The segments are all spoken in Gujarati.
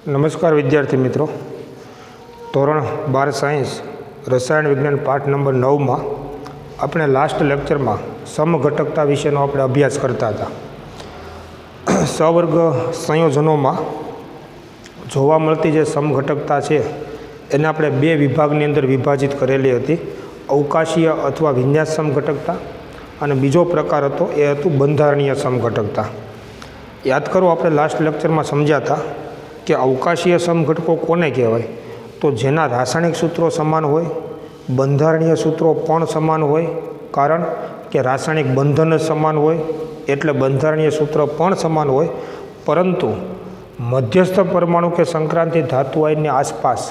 નમસ્કાર વિદ્યાર્થી મિત્રો, ધોરણ 12 સાયન્સ રસાયણ વિજ્ઞાન પાઠ નંબર 9માં આપણે લાસ્ટ લેક્ચરમાં સમઘટકતા વિશેનો આપણે અભ્યાસ કરતા હતા. સવર્ગ સંયોજનોમાં જોવા મળતી જે સમઘટકતા છે એને આપણે બે વિભાગની અંદર વિભાજિત કરેલી હતી. અવકાશીય અથવા વિન્યાસ સમઘટકતા અને બીજો પ્રકાર હતો એ હતું બંધારણીય સમઘટકતા. યાદ કરો, આપણે લાસ્ટ લેક્ચરમાં સમજ્યા હતા કે અવકાશીય સમઘટકો કોને કહેવાય? તો જેના રાસાયણિક સૂત્રો સમાન હોય, બંધારણીય સૂત્રો પણ સમાન હોય, કારણ કે રાસાયણિક બંધન સમાન હોય એટલે બંધારણીય સૂત્ર પણ સમાન હોય, પરંતુ મધ્યસ્થ પરમાણુ કે સંક્રાંતિ ધાતુ આયનની આસપાસ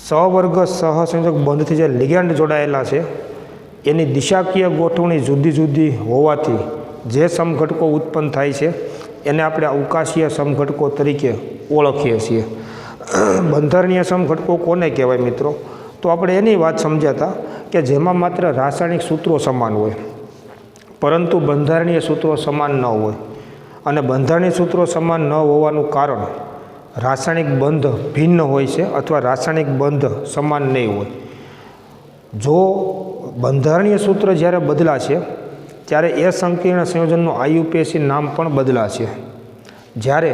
સવર્ગ સહસંયોજક બંધથી જે લિગેન્ડ જોડાયેલા છે એની દિશાકીય ગોઠવણી જુદી જુદી હોવાથી જે સમઘટકો ઉત્પન્ન થાય છે એને આપણે અવકાશીય સમઘટકો તરીકે ઓળખીએ છીએ. બંધારણીય સમઘટકો કોને કહેવાય મિત્રો? તો આપણે એની વાત સમજ્યા હતા કે જેમાં માત્ર રાસાયણિક સૂત્રો સમાન હોય પરંતુ બંધારણીય સૂત્રો સમાન ન હોય. અને બંધારણીય સૂત્રો સમાન ન હોવાનું કારણ રાસાયણિક બંધ ભિન્ન હોય છે અથવા રાસાયણિક બંધ સમાન નહીં હોય. જો બંધારણીય સૂત્ર જ્યારે બદલાશે ત્યારે એ સંકીર્ણ સંયોજનનું IUPAC નામ પણ બદલાશે. જ્યારે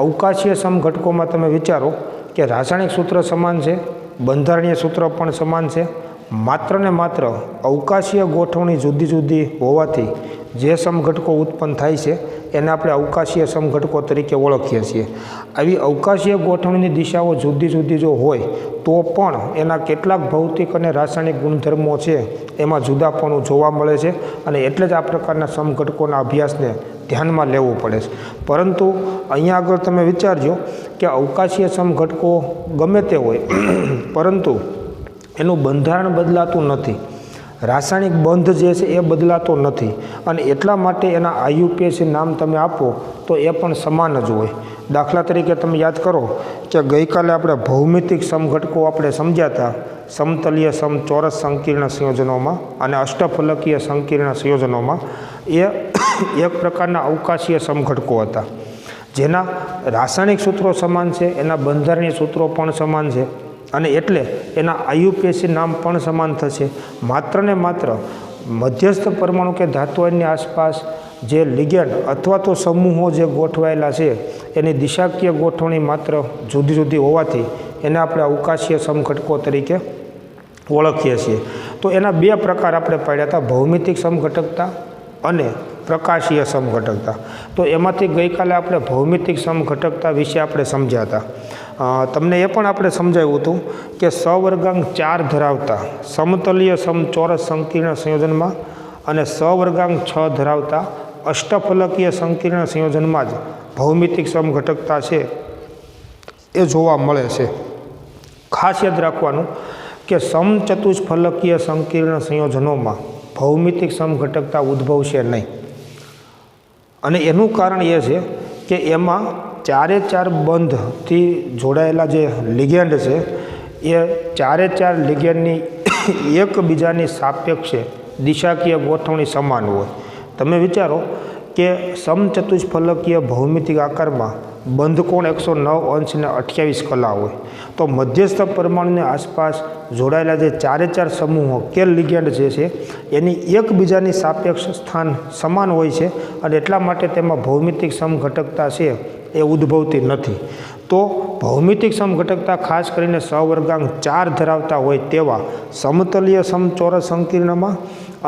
અવકાશીય સમઘટકોમાં તમે વિચારો કે રાસાયણિક સૂત્ર સમાન છે, બંધારણીય સૂત્ર પણ સમાન છે, માત્ર ને માત્ર અવકાશીય ગોઠવણી જુદી જુદી હોવાથી જે સમઘટકો ઉત્પન્ન થાય છે એને આપણે અવકાશીય સમઘટકો તરીકે ઓળખીએ છીએ. આવી અવકાશીય ગોઠવણીની દિશાઓ જુદી જુદી જો હોય તો પણ એના કેટલાક ભૌતિક અને રાસાયણિક ગુણધર્મો છે એમાં જુદાપણું જોવા મળે છે અને એટલે જ આ પ્રકારના સમઘટકોના અભ્યાસને ધ્યાનમાં લેવું પડે છે. પરંતુ અહીંયા આગળ તમે વિચારજો કે અવકાશીય સમઘટકો ગમે તે હોય પરંતુ એનું બંધારણ બદલાતું નથી, રાસાયણિક બંધ જે છે એ બદલાતો નથી, અને એટલા માટે એના IUPAC નામ તમે આપો તો એ પણ સમાન જ હોય. દાખલા તરીકે તમે યાદ કરો કે ગઈકાલે આપણે ભૌમિતિક સમઘટકો આપણે સમજ્યા હતા સમતલીય સમચોરસ સંકીર્ણ સંયોજનોમાં અને અષ્ટફલકીય સંકીર્ણ સંયોજનોમાં. એ એક પ્રકારના અવકાશીય સમઘટકો હતા જેના રાસાયણિક સૂત્રો સમાન છે, એના બંધારણીય સૂત્રો પણ સમાન છે અને એટલે એના IUPAC નામ પણ સમાન થશે. માત્ર ને માત્ર મધ્યસ્થ પરમાણુ કે ધાતુ આયનની આસપાસ જે લિગેન્ડ અથવા તો સમૂહો જે ગોઠવાયેલા છે એની દિશાકીય ગોઠવણી માત્ર જુદી જુદી હોવાથી એને આપણે અવકાશીય સમઘટકો તરીકે ઓળખીએ છીએ. તો એના બે પ્રકાર આપણે પાડ્યા હતા, ભૌમિતિક સમઘટકતા અને પ્રકાશીય સમઘટકતા. તો એમાંથી ગઈકાલે આપણે ભૌમિતિક સમઘટકતા વિશે આપણે સમજ્યા હતા. તમને એ પણ આપણે સમજાવ્યું હતું કે સવર્ગાંક 4 ધરાવતા સમતલીય સમચોરસ સંકીર્ણ સંયોજનમાં અને સવર્ગાંક 6 ધરાવતા અષ્ટફલકીય સંકીર્ણ સંયોજનમાં જ ભૌમિતિક સમઘટકતા છે એ જોવા મળે છે. ખાસ યાદ રાખવાનું કે સમચતુષ્ફલકીય સંકીર્ણ સંયોજનોમાં ભૌમિતિક સમઘટકતા ઉદ્ભવશે નહીં, અને એનું કારણ એ છે કે એમાં 4 બંધથી જોડાયેલા જે લિગેન્ડ છે એ 4 લિગેન્ડની એકબીજાની સાપેક્ષે દિશાકીય ગોઠવણી સમાન હોય. તમે વિચારો કે સમચતુષ્ફલકીય ભૌમિતિક આકારમાં બંધકોણ 109 અંશ ને 28 કલા હોય તો મધ્યસ્થ પરમાણુની આસપાસ જોડાયેલા જે 4 સમૂહો કે લિગેન્ડ જે છે એની એકબીજાની સાપેક્ષ સ્થાન સમાન હોય છે અને એટલા માટે તેમાં ભૌમિતિક સમઘટકતા છે એ ઉદ્ભવતી નથી. તો ભૌમિતિક સમઘટકતા ખાસ કરીને સવર્ગાંક 4 ધરાવતા હોય તેવા સમતલીય સમચોરસ સંકીર્ણમાં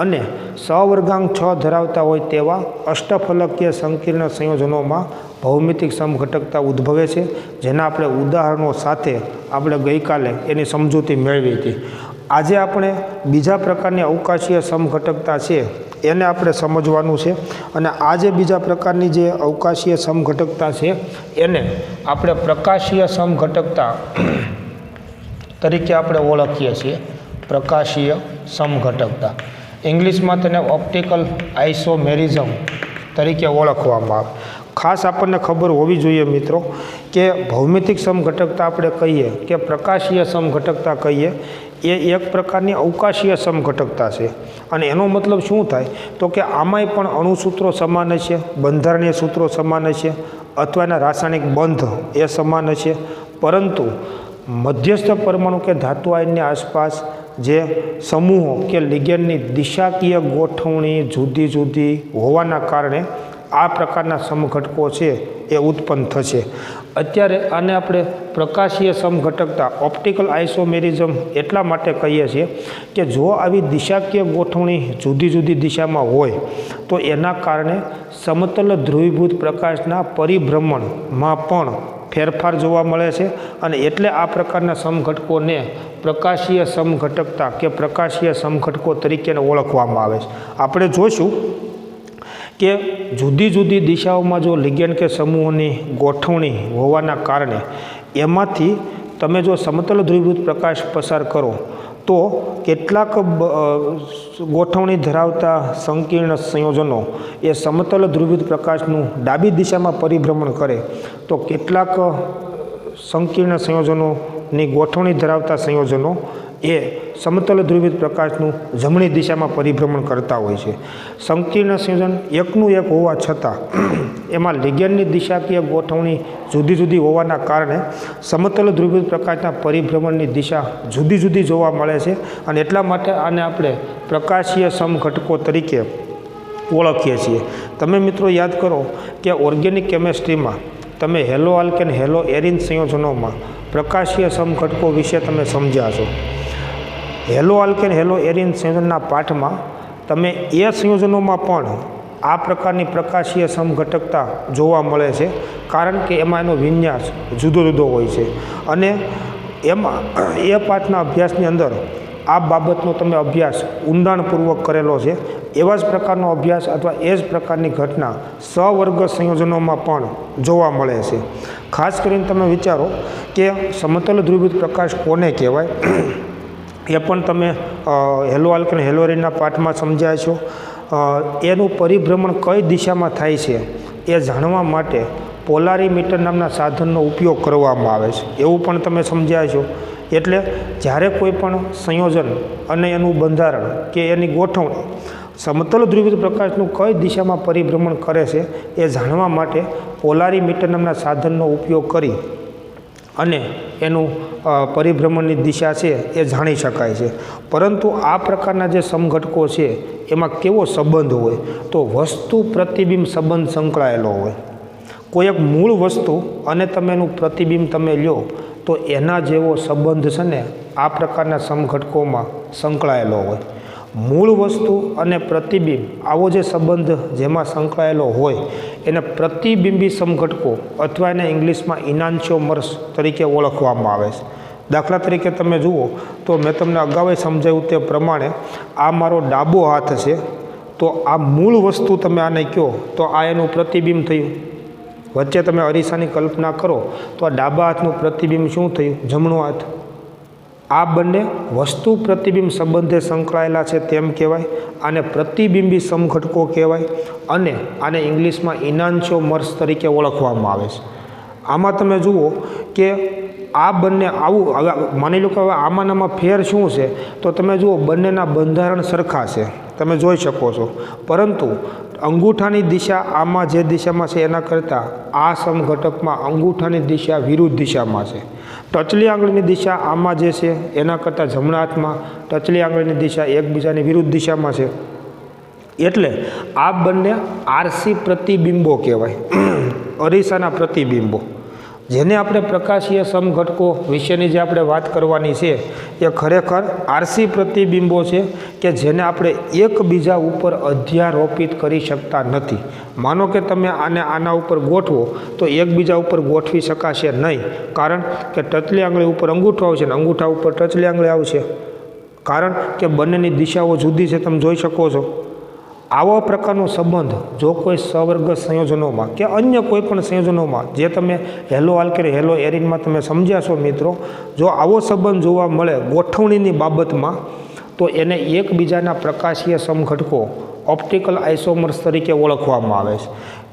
અને સવર્ગાંક 6 ધરાવતા હોય તેવા અષ્ટફલકીય સંકીર્ણ સંયોજનોમાં ભૌમિતિક સમઘટકતા ઉદ્ભવે છે, જેના આપણે ઉદાહરણો સાથે આપણે ગઈકાલે એની સમજૂતી મેળવી હતી. આજે આપણે બીજા પ્રકારની અવકાશીય સમઘટકતા છે એને આપણે સમજવાનું છે, અને આ જે બીજા પ્રકારની જે અવકાશીય સમઘટકતા છે એને આપણે પ્રકાશીય સમઘટકતા તરીકે આપણે ઓળખીએ છીએ. પ્રકાશીય સમઘટકતા ઇંગ્લિશમાં તેને ઓપ્ટિકલ આઇસોમેરિઝમ તરીકે ઓળખવામાં આવે. ખાસ આપણને ખબર હોવી જોઈએ મિત્રો કે ભૌમિતિક સમઘટકતા આપણે કહીએ કે પ્રકાશીય સમઘટકતા કહીએ એ એક પ્રકારની અવકાશીય સમઘટકતા છે, અને એનો મતલબ શું થાય તો કે આમાંય પણ અણુસૂત્રો સમાન છે, બંધારણીય સૂત્રો સમાન છે, અથવા એના રાસાયણિક બંધ એ સમાન હશે, પરંતુ મધ્યસ્થ પરમાણુ કે ધાતુ આયનની આસપાસ જે સમૂહો કે લિગેન્ડની દિશાકીય ગોઠવણી જુદી જુદી હોવાના કારણે આ પ્રકારના સમઘટકો છે એ ઉત્પન્ન થશે. અત્યારે આને આપણે પ્રકાશીય સમઘટકતા ઓપ્ટિકલ આઇસોમેરિઝમ એટલા માટે કહીએ છીએ કે જો આવી દિશાકીય ગોઠવણી જુદી જુદી દિશામાં હોય તો એના કારણે સમતલ ધ્રુવીભૂત પ્રકાશના પરિભ્રમણમાં પણ ફેરફાર જોવા મળે છે, અને એટલે આ પ્રકારના સમઘટકોને પ્રકાશીય સમઘટકતા કે પ્રકાશીય સમઘટકો તરીકે ઓળખવામાં આવે છે. આપણે જોઈશું કે જુદી જુદી દિશાઓમાં જો લિગેન્ડ કે સમૂહોની ગોઠવણી હોવાના કારણે એમાંથી તમે જો સમતલ ધ્રુવીભૂત પ્રકાશ પસાર કરો તો કેટલાક ગોઠવણી ધરાવતા સંકીર્ણ સંયોજનો એ સમતલ ધ્રુવીભૂત પ્રકાશનું ડાબી દિશામાં પરિભ્રમણ કરે, તો કેટલાક સંકીર્ણ સંયોજનોની ગોઠવણી ધરાવતા સંયોજનો એ સમતલ ધ્રુવીભૂત પ્રકાશનું જમણી દિશામાં પરિભ્રમણ કરતા હોય છે. સંકીર્ણ સંયોજન એકનું એક હોવા છતાં એમાં લિગેન્ડની દિશાકીય ગોઠવણી જુદી જુદી હોવાના કારણે સમતલ ધ્રુવીભૂત પ્રકાશના પરિભ્રમણની દિશા જુદી જુદી જોવા મળે છે, અને એટલા માટે આને આપણે પ્રકાશીય સમઘટકો તરીકે ઓળખીએ છીએ. તમે મિત્રો યાદ કરો કે ઓર્ગેનિક કેમેસ્ટ્રીમાં તમે હેલો આલ્કેન હેલો એરિન સંયોજનોમાં પ્રકાશીય સમઘટકો વિશે તમે સમજ્યા છો. હેલો આલ્કેન હેલો એરિન સંયોજનના પાઠમાં તમે એ સંયોજનોમાં પણ આ પ્રકારની પ્રકાશીય સમઘટકતા જોવા મળે છે, કારણ કે એમાં એનો વિન્યાસ જુદો જુદો હોય છે, અને એમાં એ પાઠના અભ્યાસની અંદર આ બાબતનો તમે અભ્યાસ ઊંડાણપૂર્વક કરેલો છે. એવા જ પ્રકારનો અભ્યાસ અથવા એ જ પ્રકારની ઘટના સવર્ગ સંયોજનોમાં પણ જોવા મળે છે. ખાસ કરીને તમે વિચારો કે સમતલ ધ્રુવીભૂત પ્રકાશ કોને કહેવાય, એ પણ તમે હેલો આલ્કેન હેલો એરિનના પાઠમાં સમજ્યા છો. એનું પરિભ્રમણ કઈ દિશામાં થાય છે એ જાણવા માટે પોલારીમીટર નામના સાધનનો ઉપયોગ કરવામાં આવે છે, એવું પણ તમે સમજ્યા છો. એટલે જ્યારે કોઈ પણ સંયોજન અને એનું બંધારણ કે એની ગોઠવણી સમતલ ધ્રુવીભૂત પ્રકાશનું કઈ દિશામાં પરિભ્રમણ કરે છે એ જાણવા માટે પોલારીમીટર નામના સાધનનો ઉપયોગ કરી અને એનું પરિભ્રમણની દિશા છે એ જાણી શકાય છે. પરંતુ આ પ્રકારના જે સમઘટકો છે એમાં કેવો સંબંધ હોય, તો વસ્તુ પ્રતિબિંબ સંબંધ સંકળાયેલો હોય. કોઈ એક મૂળ વસ્તુ અને તમે એનું પ્રતિબિંબ તમે લ્યો તો એના જેવો સંબંધ છે ને આ પ્રકારના સમઘટકોમાં સંકળાયેલો હોય. મૂળ વસ્તુ અને પ્રતિબિંબ આવો જે સંબંધ જેમાં સંકળાયેલો હોય એને પ્રતિબિંબી સમઘટકો અથવા એને ઇંગ્લિશમાં ઇનાન્શિયોમર્સ તરીકે ઓળખવામાં આવે છે. દાખલા તરીકે તમે જુઓ તો મેં તમને અગાઉ સમજાવ્યું તે પ્રમાણે આ મારો ડાબો હાથ છે, તો આ મૂળ વસ્તુ તમે આને કહો તો આ એનું પ્રતિબિંબ થયું. વચ્ચે તમે અરીસાની કલ્પના કરો તો આ ડાબા હાથનું પ્રતિબિંબ શું થયું? જમણો હાથ. આ બંને વસ્તુ પ્રતિબિંબ સંબંધે સંકળાયેલા છે તેમ કહેવાય. આને પ્રતિબિંબી સમઘટકો કહેવાય, અને આને ઇંગ્લિશમાં ઇનાન્શિયોમર્સ તરીકે ઓળખવામાં આવે છે. આમાં તમે જુઓ કે આ બંને આવું, હવે માની લો કે હવે આમાં ફેર શું છે, તો તમે જુઓ બંનેના બંધારણ સરખા છે, તમે જોઈ શકો છો, પરંતુ અંગૂઠાની દિશા આમાં જે દિશામાં છે એના કરતાં આ સમઘટકમાં અંગૂઠાની દિશા વિરુદ્ધ દિશામાં છે. ટચલી આંગળીની દિશા આમાં જે છે એના કરતાં જમણા હાથમાં ટચલી આંગળીની દિશા એકબીજાની વિરુદ્ધ દિશામાં છે. એટલે આ બંને આરસી પ્રતિબિંબો કહેવાય, અરીસાના પ્રતિબિંબો. જેને આપણે પ્રકાશીય સમઘટકો વિશેની જે આપણે વાત કરવાની છે એ ખરેખર આરસી પ્રતિબિંબો છે કે જેને આપણે એકબીજા ઉપર અધ્યારોપિત કરી શકતા નથી. માનો કે તમે આને આના ઉપર ગોઠવો તો એકબીજા ઉપર ગોઠવી શકાશે નહીં, કારણ કે ટચલી આંગળી ઉપર અંગૂઠો આવશે ને અંગૂઠા ઉપર ટચલી આંગળી આવશે, કારણ કે બંનેની દિશાઓ જુદી છે, તમે જોઈ શકો છો. આવો પ્રકારનો સંબંધ જો કોઈ સવર્ગ સંયોજનોમાં કે અન્ય કોઈ પણ સંયોજનોમાં જે તમે હેલો આલ્કેન હેલો એરિનમાં તમે સમજ્યા છો મિત્રો, જો આવો સંબંધ જોવા મળે ગોઠવણીની બાબતમાં તો એને એકબીજાના પ્રકાશીય સમઘટકો ઓપ્ટિકલ આઇસોમર્સ તરીકે ઓળખવામાં આવે છે.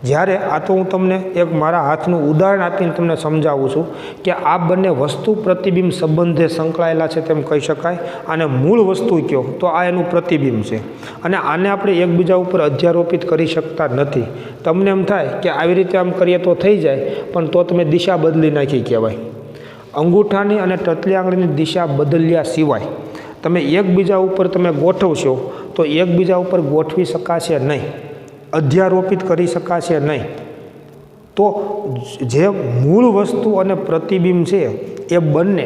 જ્યારે આ તો હું તમને એક મારા હાથનું ઉદાહરણ આપીને તમને સમજાવું છું કે આ બંને વસ્તુ પ્રતિબિંબ સંબંધે સંકળાયેલા છે તેમ કહી શકાય. અને મૂળ વસ્તુ કયો તો આ એનું પ્રતિબિંબ છે અને આને આપણે એકબીજા ઉપર અધ્યારોપિત કરી શકતા નથી. તમને એમ થાય કે આવી રીતે આમ કરીએ તો થઈ જાય, પણ તો તમે દિશા બદલી નાખી કહેવાય. અંગૂઠાની અને ટચલી આંગળીની દિશા બદલ્યા સિવાય તમે એકબીજા ઉપર તમે ગોઠવશો તો એકબીજા ઉપર ગોઠવી શકાશે નહીં, અધ્યારોપિત કરી શકાશે નહીં. તો જે મૂળ વસ્તુ અને પ્રતિબિંબ છે એ બંને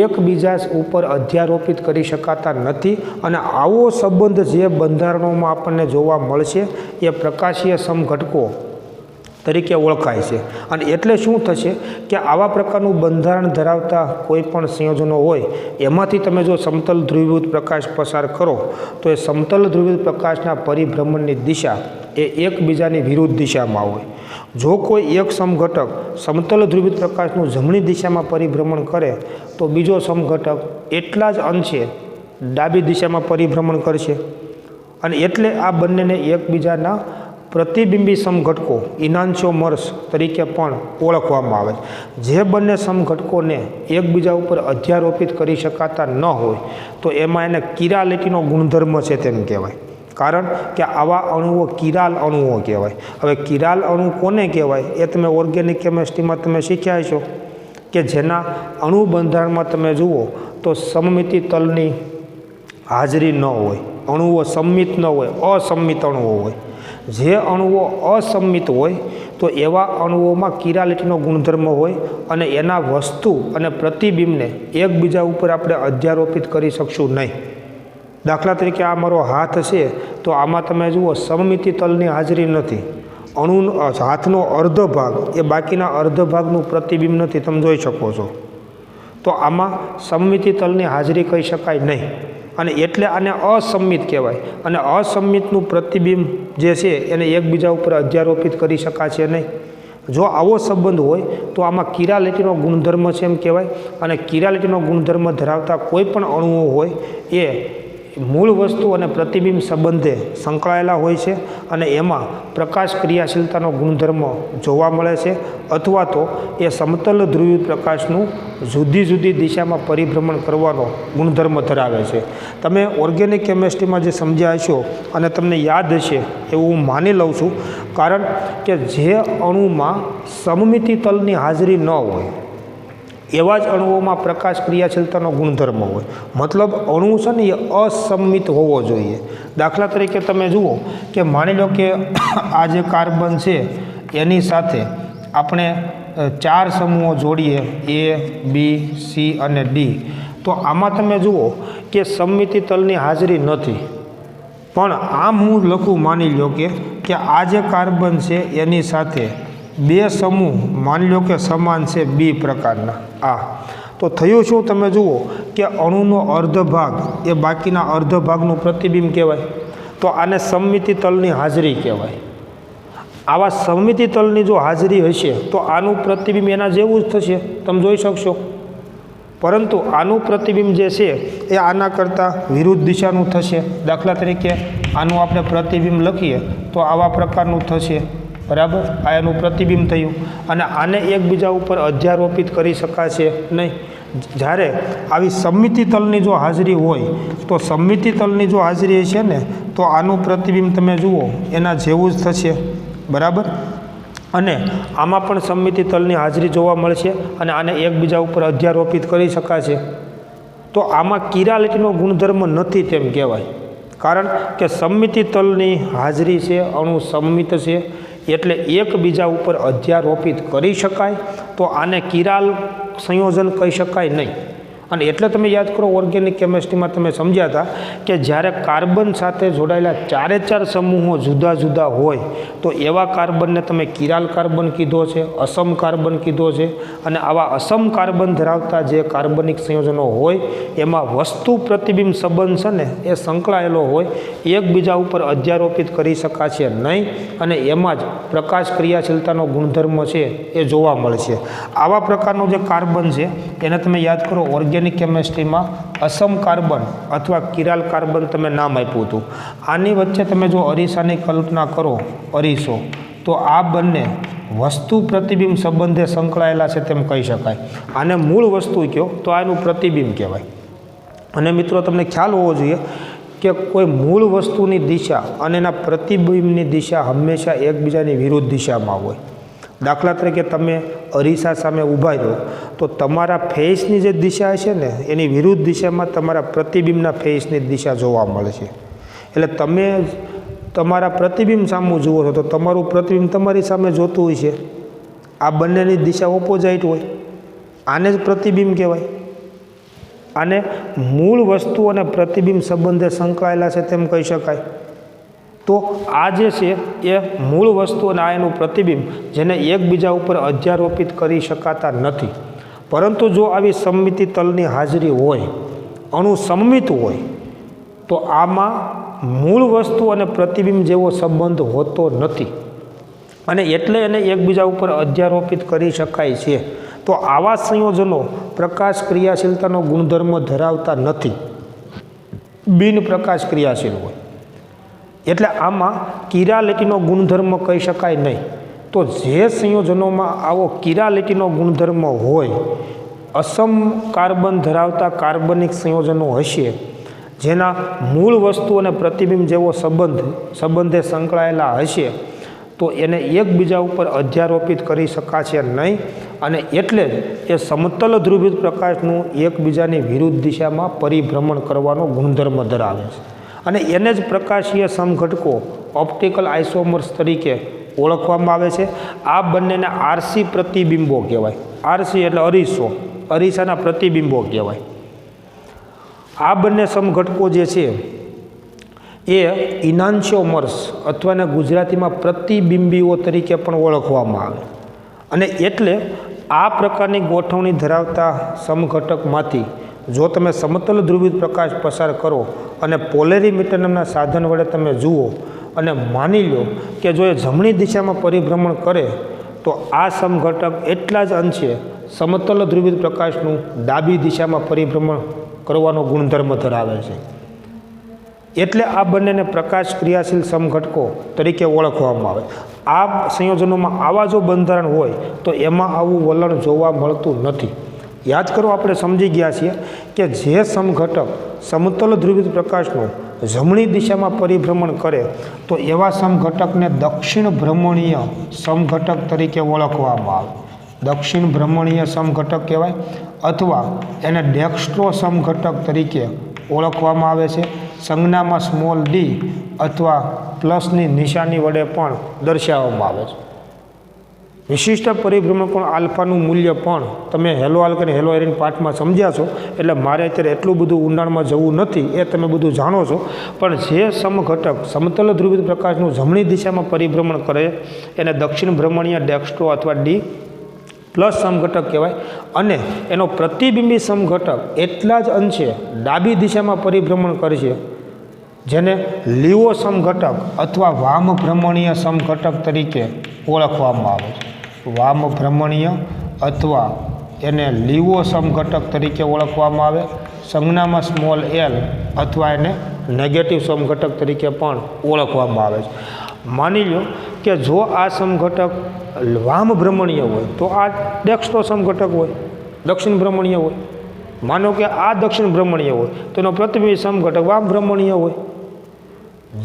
એકબીજા ઉપર અધ્યારોપિત કરી શકાતા નથી. અને આવો સંબંધ જે બંધારણોમાં આપણને જોવા મળશે એ પ્રકાશીય સમઘટકો તરીકે ઓળખાય છે. અને એટલે શું થશે કે આવા પ્રકારનું બંધારણ ધરાવતા કોઈ પણ સંયોજનો હોય એમાંથી તમે જો સમતલ ધ્રુવીભૂત પ્રકાશ પસાર કરો તો એ સમતલ ધ્રુવીભૂત પ્રકાશના પરિભ્રમણની દિશા એ એકબીજાની વિરુદ્ધ દિશામાં હોય. જો કોઈ એક સમઘટક સમતલ ધ્રુવીભૂત પ્રકાશનું જમણી દિશામાં પરિભ્રમણ કરે તો બીજો સમઘટક એટલા જ અંશે ડાબી દિશામાં પરિભ્રમણ કરશે. અને એટલે આ બંનેને એકબીજાના પ્રતિબિંબી સમઘટકો ઇનાન્શિયોમર્સ તરીકે પણ ઓળખવામાં આવે છે. જે બંને સમઘટકોને એકબીજા ઉપર અધ્યારોપિત કરી શકાતા ન હોય તો એમાં એને કિરાલિટીનો ગુણધર્મ છે તેમ કહેવાય. કારણ કે આવા અણુઓ કિરાલ અણુઓ કહેવાય. હવે કિરાલ અણુ કોને કહેવાય એ તમે ઓર્ગેનિક કેમેસ્ટ્રીમાં તમે શીખ્યા છો કે જેના અણુ બંધારણમાં તમે જુઓ તો સમમિતિ તલની હાજરી ન હોય, અણુઓ સંમિત ન હોય, અસંમિત અણુઓ હોય. જે અણુઓ અસંમિત હોય તો એવા અણુઓમાં કિરાલિટીનો ગુણધર્મ હોય અને એના વસ્તુ અને પ્રતિબિંબને એકબીજા ઉપર આપણે અધ્યારોપિત કરી શકશું નહીં. દાખલા તરીકે આ મારો હાથ છે તો આમાં તમે જુઓ સમમિતિ તલની હાજરી નથી. હાથનો અર્ધ ભાગ એ બાકીના અર્ધ ભાગનું પ્રતિબિંબ નથી, તમે જોઈ શકો છો. તો આમાં સમમિતિ તલની હાજરી કહી શકાય નહીં અને એટલે આને અસંમિત કહેવાય. અને અસંમિતનું પ્રતિબિંબ જે છે એને એકબીજા ઉપર અધ્યારોપિત કરી શકાશે નહીં. જો આવો સંબંધ હોય તો આમાં કિરાલિટીનો ગુણધર્મ છે એમ કહેવાય. અને કિરાલિટીનો ગુણધર્મ ધરાવતા કોઈ પણ અણુઓ હોય એ મૂળ વસ્તુ અને પ્રતિબિંબ સંબંધે સંકળાયેલા હોય છે અને એમાં પ્રકાશ ક્રિયાશીલતાનો ગુણધર્મ જોવા મળે છે અથવા તો એ સમતલ ધ્રુવીય પ્રકાશનું જુદી જુદી દિશામાં પરિભ્રમણ કરવાનો ગુણધર્મ ધરાવે છે. તમે ઓર્ગેનિક કેમેસ્ટ્રીમાં જે સમજ્યા હશો અને તમને યાદ હશે એવું હું માની લઉં છું. કારણ કે જે અણુમાં સમમિતિ તલની હાજરી ન હોય એવા જ અણુઓમાં પ્રકાશ ક્રિયાશીલતાનો ગુણધર્મ હોય. મતલબ અણુ છે ને એ અસંમિત હોવો જોઈએ. દાખલા તરીકે તમે જુઓ કે માની લો કે આ જે કાર્બન છે એની સાથે આપણે 4 સમૂહો જોડીએ A, B, C અને D. તો આમાં તમે જુઓ કે સમમિતિ તલની હાજરી નથી. પણ આમ હું લખું, માની લો કે આ જે કાર્બન છે એની સાથે 2 સમૂહ માની લો કે સમાન છે B પ્રકારના. તો થયું શું, તમે જુઓ કે અણુનો અર્ધ ભાગ એ બાકીના અર્ધ ભાગનું પ્રતિબિંબ કહેવાય. તો આને સમમિતિ તલની હાજરી કહેવાય. આવા સમમિતિ તલની જો હાજરી હશે તો આનું પ્રતિબિંબ એના જેવું જ થશે, તમે જોઈ શકશો. પરંતુ આનું પ્રતિબિંબ જે છે એ આના કરતાં વિરુદ્ધ દિશાનું થશે. દાખલા તરીકે આનું આપણે પ્રતિબિંબ લખીએ તો આવા પ્રકારનું થશે. બરાબર, આ એનું પ્રતિબિંબ થયું. અને આને એકબીજા ઉપર અધ્યારોપિત કરી શકાશે નહીં. જ્યારે આવી સમમિતિ તલની જો હાજરી હોય તો સમમિતિ તલની જો હાજરી હશે ને તો આનું પ્રતિબિંબ તમે જુઓ એના જેવું જ થશે. બરાબર, અને આમાં પણ સમમિતિ તલની હાજરી જોવા મળશે અને આને એકબીજા ઉપર અધ્યારોપિત કરી શકાશે. તો આમાં કિરાલિટીનો ગુણધર્મ નથી તેમ કહેવાય. કારણ કે સમમિતિ તલની હાજરી છે, અણુ સમમિત છે એટલે એકબીજા ઉપર અધ્યારોપિત કરી શકાય. તો આને કિરાલ સંયોજન કહી શકાય નહીં. અને એટલે તમે યાદ કરો ઓર્ગેનિક કેમેસ્ટ્રીમાં તમે સમજ્યા હતા કે જ્યારે કાર્બન સાથે જોડાયેલા 4 સમૂહો જુદા જુદા હોય તો એવા કાર્બનને તમે કિરાલ કાર્બન કીધો છે, અસમ કાર્બન કીધો છે. અને આવા અસમ કાર્બન ધરાવતા જે કાર્બનિક સંયોજનો હોય એમાં વસ્તુ પ્રતિબિંબ સંબંધ છે ને એ સંકળાયેલો હોય, એકબીજા ઉપર અધ્યારોપિત કરી શકાશે નહીં. અને એમાં જ પ્રકાશ ક્રિયાશીલતાનો ગુણધર્મ છે એ જોવા મળશે. આવા પ્રકારનો જે કાર્બન છે એને તમે યાદ કરો ઓર્ગેનિક ઓર્ગેનિક કેમેસ્ટ્રીમાં અસમ કાર્બન અથવા કિરાલ કાર્બન તમે નામ આપ્યું હતું. આની વચ્ચે તમે જો અરીસાની કલ્પના કરો, અરીસો, તો આ બંને વસ્તુ પ્રતિબિંબ સંબંધે સંકળાયેલા છે તેમ કહી શકાય. આને મૂળ વસ્તુ કહો તો આનું પ્રતિબિંબ કહેવાય. અને મિત્રો તમને ખ્યાલ હોવો જોઈએ કે કોઈ મૂળ વસ્તુની દિશા અને એના પ્રતિબિંબની દિશા હંમેશા એકબીજાની વિરુદ્ધ દિશામાં હોય. દાખલા તરીકે તમે અરીસા સામે ઊભા રહો તો તમારા ફેસની જે દિશા છે ને એની વિરુદ્ધ દિશામાં તમારા પ્રતિબિંબના ફેસની દિશા જોવા મળે છે. એટલે તમે તમારા પ્રતિબિંબ સામું જુઓ છો તો તમારું પ્રતિબિંબ તમારી સામે જોતું હોય છે. આ બંનેની દિશા ઓપોઝાઇટ હોય. આને જ પ્રતિબિંબ કહેવાય. આને મૂળ વસ્તુ અને પ્રતિબિંબ સંબંધે સંકળાયેલા છે તેમ કહી શકાય. તો આ જે છે એ મૂળ વસ્તુ અને આ એનું પ્રતિબિંબ જેને એકબીજા ઉપર અધ્યારોપિત કરી શકાતા નથી. પરંતુ જો આવી સમમિતિ તલની હાજરી હોય, અણુ સમમિત હોય, તો આમાં મૂળ વસ્તુ અને પ્રતિબિંબ જેવો સંબંધ હોતો નથી અને એટલે એને એકબીજા ઉપર અધ્યારોપિત કરી શકાય છે. તો આવા સંયોજનો પ્રકાશ ક્રિયાશીલતાનો ગુણધર્મ ધરાવતા નથી, બિન પ્રકાશ ક્રિયાશીલ હોય. એટલે આમાં કિરાલિટીનો ગુણધર્મ કહી શકાય નહીં. તો જે સંયોજનોમાં આવો કિરાલિટીનો ગુણધર્મ હોય, અસમ કાર્બન ધરાવતા કાર્બનિક સંયોજનો હશે જેના મૂળ વસ્તુ અને પ્રતિબિંબ જેવો સંબંધે સંકળાયેલા હશે, તો એને એકબીજા ઉપર અધ્યારોપિત કરી શકાશે નહીં અને એટલે જ એ સમતલ ધ્રુવિત પ્રકાશનું એકબીજાની વિરુદ્ધ દિશામાં પરિભ્રમણ કરવાનો ગુણધર્મ ધરાવે છે. અને એને જ પ્રકાશીય સમઘટકો ઓપ્ટિકલ આઇસોમર્સ તરીકે ઓળખવામાં આવે છે. આ બંનેને આરસી પ્રતિબિંબો કહેવાય. આરસી એટલે અરીસો, અરીસાના પ્રતિબિંબો કહેવાય. આ બંને સમઘટકો જે છે એ ઇનાન્શિયોમર્સ અથવા ને ગુજરાતીમાં પ્રતિબિંબીઓ તરીકે પણ ઓળખવામાં આવે. અને એટલે આ પ્રકારની ગોઠવણી ધરાવતા સમઘટકમાંથી જો તમે સમતલ ધ્રુવિત પ્રકાશ પસાર કરો અને પોલેરીમીટર નામના સાધન વડે તમે જુઓ અને માની લો કે જો એ જમણી દિશામાં પરિભ્રમણ કરે તો આ સમઘટક એટલા જ અંશે સમતલ ધ્રુવિત પ્રકાશનું ડાબી દિશામાં પરિભ્રમણ કરવાનો ગુણધર્મ ધરાવે છે. એટલે આ બંનેને પ્રકાશ ક્રિયાશીલ સમઘટકો તરીકે ઓળખવામાં આવે. આ સંયોજનોમાં આવા જો બંધારણ હોય તો એમાં આવું વલણ જોવા મળતું નથી. યાદ કરો, આપણે સમજી ગયા છીએ કે જે સમઘટક સમતલ ધ્રુવિત પ્રકાશનું જમણી દિશામાં પરિભ્રમણ કરે તો એવા સમઘટકને દક્ષિણ ભ્રમણીય સમઘટક તરીકે ઓળખવામાં આવે. દક્ષિણ ભ્રમણીય સમઘટક કહેવાય અથવા એને ડેક્સ્ટ્રો સમઘટક તરીકે ઓળખવામાં આવે છે. સંજ્ઞામાં સ્મોલ ડી અથવા પ્લસની નિશાની વડે પણ દર્શાવવામાં આવે છે. વિશિષ્ટ પરિભ્રમણ કોણ આલ્ફાનું મૂલ્ય પણ તમે હેલો આલ્ક અને હેલો એરિન પાઠમાં સમજ્યા છો, એટલે મારે અત્યારે એટલું બધું ઊંડાણમાં જવું નથી, એ તમે બધું જાણો છો. પણ જે સમઘટક સમતલ ધ્રુવિત પ્રકાશનું જમણી દિશામાં પરિભ્રમણ કરે એને દક્ષિણ ભ્રમણીય ડેક્સ્ટ્રો અથવા ડી પ્લસ સમઘટક કહેવાય. અને એનો પ્રતિબિંબી સમઘટક એટલા જ અંશે ડાબી દિશામાં પરિભ્રમણ કરશે જેને લીવો સમઘટક અથવા વામ ભ્રમણીય સમઘટક તરીકે ઓળખવામાં આવે છે. વામ ભ્રમણીય અથવા એને લીવો સમઘટક તરીકે ઓળખવામાં આવે. સંજ્ઞામાં સ્મોલ એલ અથવા એને નેગેટિવ સમઘટક તરીકે પણ ઓળખવામાં આવે છે. માની લો કે જો આ સમઘટક વામ ભ્રમણીય હોય તો આ ડેક્સ્ટ્રો સમઘટક હોય, દક્ષિણ ભ્રમણીય હોય. માનો કે આ દક્ષિણ ભ્રમણીય હોય તો એનો પ્રતિબિંબી સમઘટક વામ ભ્રમણીય હોય.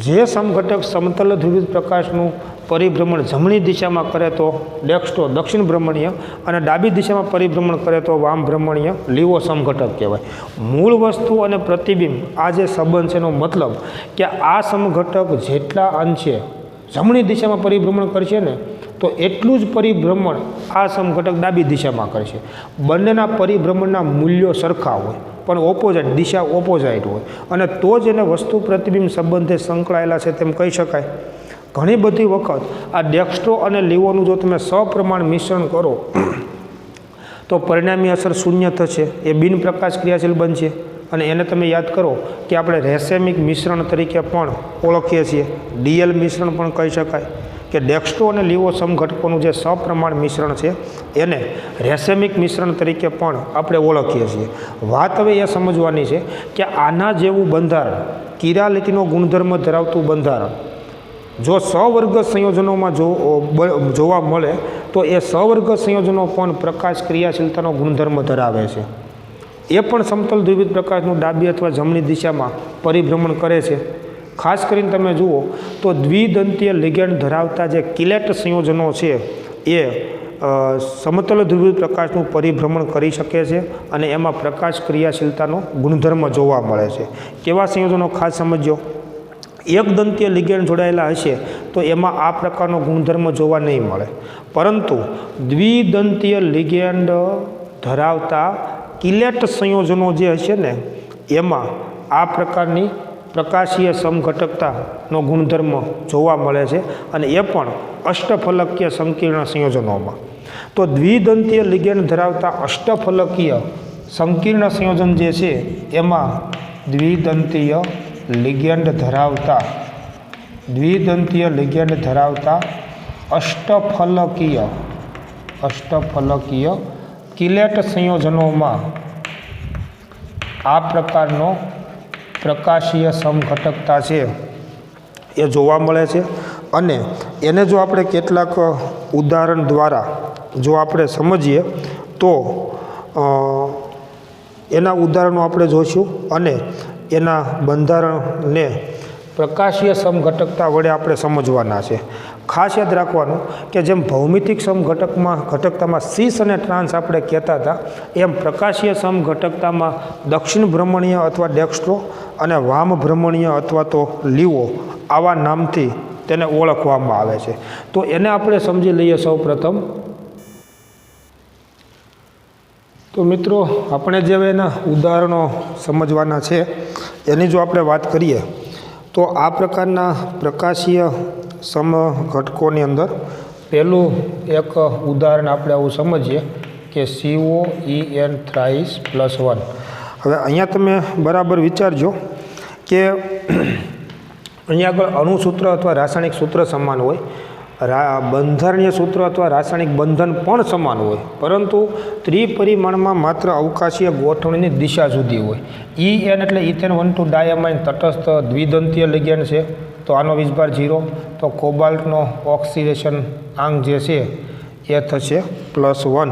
જે સમઘટક સમતલ ધ્રુવિત પ્રકાશનું પરિભ્રમણ જમણી દિશામાં કરે તો ડેક્સ્ટ્રો દક્ષિણ ભ્રમણીય અને ડાબી દિશામાં પરિભ્રમણ કરે તો વામ ભ્રમણીય લીવો સમઘટક કહેવાય. મૂળ વસ્તુ અને પ્રતિબિંબ આ જે સંબંધ છે એનો મતલબ કે આ સમઘટક જેટલા અંશે જમણી દિશામાં પરિભ્રમણ કરશે ને તો એટલું જ પરિભ્રમણ આ સમઘટક ડાબી દિશામાં કરશે. બંનેના પરિભ્રમણના મૂલ્યો સરખા હોય પણ ઓપોઝાઇટ, દિશા ઓપોઝાઇટ હોય અને તો જ એને વસ્તુ પ્રતિબિંબ સંબંધે સંકળાયેલા છે તેમ કહી શકાય. ઘણી બધી વખત આ ડેક્સ્ટ્રો અને લીવોનું જો તમે સપ્રમાણ મિશ્રણ કરો તો પરિણામી અસર શૂન્ય થશે, એ બિનપ્રકાશ ક્રિયાશીલ બનશે. અને એને તમે યાદ કરો કે આપણે રેસેમિક મિશ્રણ તરીકે પણ ઓળખીએ છીએ, ડીએલ મિશ્રણ પણ કહી શકાય. કે ડેક્સ્ટ્રો અને લીવો સમઘટકોનું જે સપ્રમાણ મિશ્રણ છે એને રેસેમિક મિશ્રણ તરીકે પણ આપણે ઓળખીએ છીએ. વાત હવે એ સમજવાની છે કે આના જેવું બંધારણ કિરાલિટીનો ગુણધર્મ ધરાવતું બંધારણ જો સવર્ગ સંયોજનોમાં જોવા મળે તો એ સવર્ગ સંયોજનો પણ પ્રકાશ ક્રિયાશીલતાનો ગુણધર્મ ધરાવે છે. એ પણ સમતલ દ્વિવિધ પ્રકાશનું ડાબી અથવા જમણી દિશામાં પરિભ્રમણ કરે છે. ખાસ કરીને તમે જુઓ તો દ્વિદંતીય લિગેન્ડ ધરાવતા જે કિલેટ સંયોજનો છે એ સમતલ દ્વિવિધ પ્રકાશનું પરિભ્રમણ કરી શકે છે અને એમાં પ્રકાશ ક્રિયાશીલતાનો ગુણધર્મ જોવા મળે છે. કેવા સંયોજનો ખાસ સમજો. એકદંતીય લિગેન્ડ જોડાયેલા હશે તો એમાં આ પ્રકારનો ગુણધર્મ જોવા નહીં મળે, પરંતુ દ્વિદંતીય લિગેન્ડ ધરાવતા કિલેટ સંયોજનો જે હશે ને એમાં આ પ્રકારની પ્રકાશીય સમઘટકતાનો ગુણધર્મ જોવા મળે છે અને એ પણ અષ્ટફલકીય સંકીર્ણ સંયોજનોમાં. તો દ્વિદંતીય લિગેન્ડ ધરાવતા અષ્ટફલકીય સંકીર્ણ સંયોજન જે છે એમાં દ્વિદંતીય લિગેન્ડ ધરાવતા અષ્ટફલકીય કિલેટ સંયોજનોમાં આ પ્રકારનો પ્રકાશીય સમઘટકતા છે એ જોવા મળે છે. અને એને જો આપણે કેટલાક ઉદાહરણ દ્વારા જો આપણે સમજીએ તો એના ઉદાહરણો આપણે જોઈશું અને એના બંધારણને પ્રકાશીય સમઘટકતા વડે આપણે સમજવાના છે. ખાસ યાદ રાખવાનું કે જેમ ભૌમિતિક સમઘટકતામાં સીસ અને ટ્રાન્સ આપણે કહેતા હતા એમ પ્રકાશીય સમઘટકતામાં દક્ષિણ ભ્રમણીય અથવા ડેક્સ્ટ્રો અને વામ ભ્રમણીય અથવા તો લીવો આવા નામથી તેને ઓળખવામાં આવે છે. તો એને આપણે સમજી લઈએ સૌ પ્રથમ. તો મિત્રો આપણે જે એના ઉદાહરણો સમજવાના છે એની જો આપણે વાત કરીએ તો આ પ્રકારના પ્રકાશીય સમઘટકોની અંદર પહેલું એક ઉદાહરણ આપણે આવું સમજીએ કે COEN થ્રાઇસ +1. હવે અહીંયા તમે બરાબર વિચારજો કે અહીંયા આગળ અણુસૂત્ર અથવા રાસાયણિક સૂત્ર સમાન હોય, બંધારણીય સૂત્ર અથવા રાસાયણિક બંધન પણ સમાન હોય, પરંતુ ત્રિપરિમાણમાં માત્ર અવકાશીય ગોઠવણીની દિશા જુદી હોય. EN એટલે ઇથેન 1,2 ડાયમાઇન તટસ્થ દ્વિદંતીય લિગેન્ડ છે, તો આનો વીજભાર 0. તો કોબાલ્ટનો ઓક્સિડેશન આંક જે છે એ થશે +1.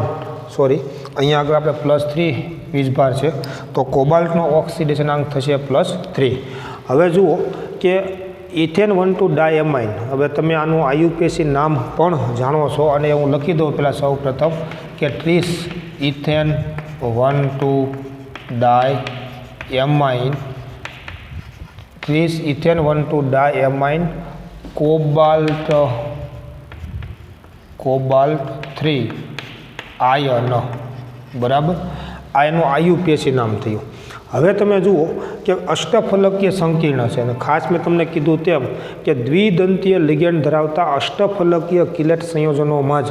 અહીંયા આગળ આપણે +3 વીજભાર છે, તો કોબાલ્ટનો ઓક્સિડેશન આંક થશે +3. હવે જુઓ કે ઇથેન 1,2 ડાયમાઇન, હવે તમે આનું IUPAC નામ પણ જાણો છો અને હું લખી દઉં પહેલાં સૌ પ્રથમ કે tris ethane 1,2 diamine, tris ethane 1,2 diamine cobalt 3 ion, બરાબર. આ એનું IUPAC નામ થયું. હવે તમે જુઓ કે અષ્ટફલકીય સંકીર્ણ છે અને ખાસ મેં તમને કીધું તેમ કે દ્વિદંતીય લિગેન્ડ ધરાવતા અષ્ટફલકીય કિલેટ સંયોજનોમાં જ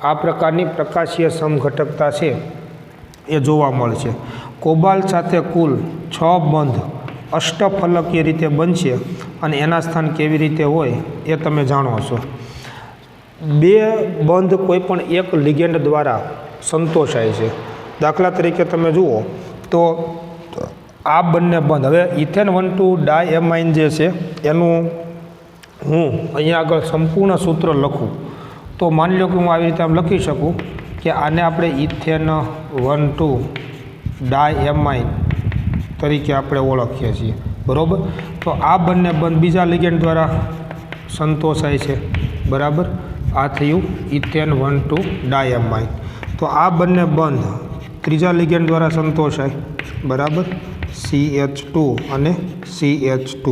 આ પ્રકારની પ્રકાશીય સમઘટકતા છે એ જોવા મળશે. કોબાલ્ટ સાથે કુલ 6 બંધ અષ્ટફલકીય રીતે બનશે અને એના સ્થાન કેવી રીતે હોય એ તમે જાણો છો. 2 બંધ કોઈપણ એક લિગેન્ડ દ્વારા સંતોષાય છે. દાખલા તરીકે તમે જુઓ તો આ બંને બંધ, હવે ઇથેન 1,2 ડાયમાઇન જે છે એનું હું અહીંયા આગળ સંપૂર્ણ સૂત્ર લખું તો માની લો કે હું આવી રીતે આમ લખી શકું કે આને આપણે ઇથેન 1,2 ડાયમાઇન તરીકે આપણે ઓળખીએ છીએ, બરાબર. તો આ બંને બંધ બીજા લિગેન્ડ દ્વારા સંતોષાય છે, બરાબર. આ થયું ઇથેન 1,2 ડાયમાઇન. તો આ બંને બંધ ત્રીજા લિગેન્ડ દ્વારા સંતોષાય, બરાબર. CH2 અને CH2.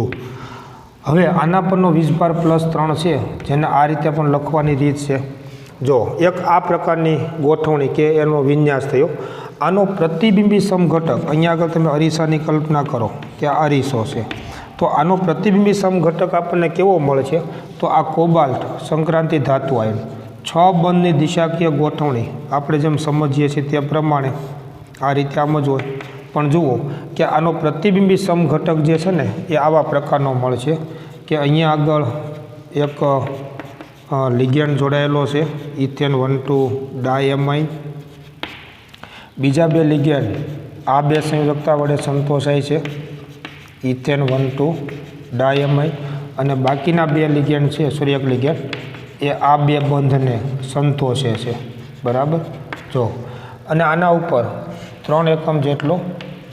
હવે આના પરનો વીજભાર +3 છે, જેને આ રીતે પણ લખવાની રીત છે. જો એક આ પ્રકારની ગોઠવણી કે એનો વિન્યાસ થયો. આનો પ્રતિબિંબી સમઘટક, અહીંયા આગળ તમે અરીસાની કલ્પના કરો કે આ અરીસો છે, તો આનો પ્રતિબિંબી સમઘટક આપણને કેવો મળે છે? તો આ કોબાલ્ટ સંક્રાંતિ ધાતુ આયન 6 બંધની દિશાકીય ગોઠવણી આપણે જેમ સમજીએ છીએ તે પ્રમાણે આ રીતે આમ જ હોય. પણ જુઓ કે આનો પ્રતિબિંબી સમઘટક જે છે ને એ આવા પ્રકારનો મળશે કે અહીંયા આગળ એક લિગેન્ડ જોડાયેલો છે ઇથેન 1,2 ડાયમાઇન. બીજા બે લિગેન્ડ આ બે સંયોજકતા વડે સંતોષાય છે ઇથેન 1,2 ડાયમાઇન, અને બાકીના બે લિગેન્ડ છે સૂર્યક લિગેન્ડ એ આ બે બંધને સંતોષે છે. બરાબર. જો અને આના ઉપર 3 એકમ જેટલો